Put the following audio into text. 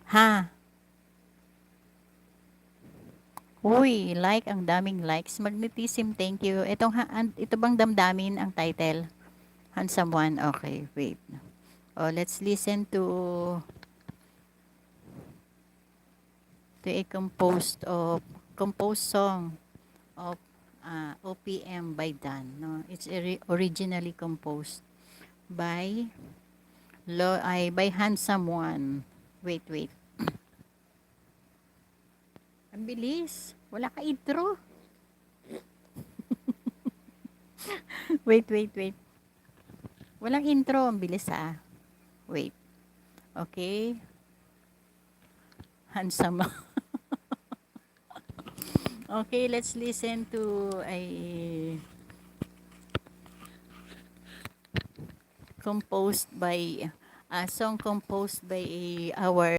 Ha? Uy, like, ang daming likes. Magnetism, thank you. Ito bang damdamin ang title? Handsome one. Okay, wait. Oh, let's listen to a composed song of OPM by Dan. No, it's originally composed by by Handsome One. Wait. Ang bilis. Wala ka intro. Wait. Walang intro. Ang bilis ah. Wait. Okay. Handsome. Okay, let's listen to a song composed by our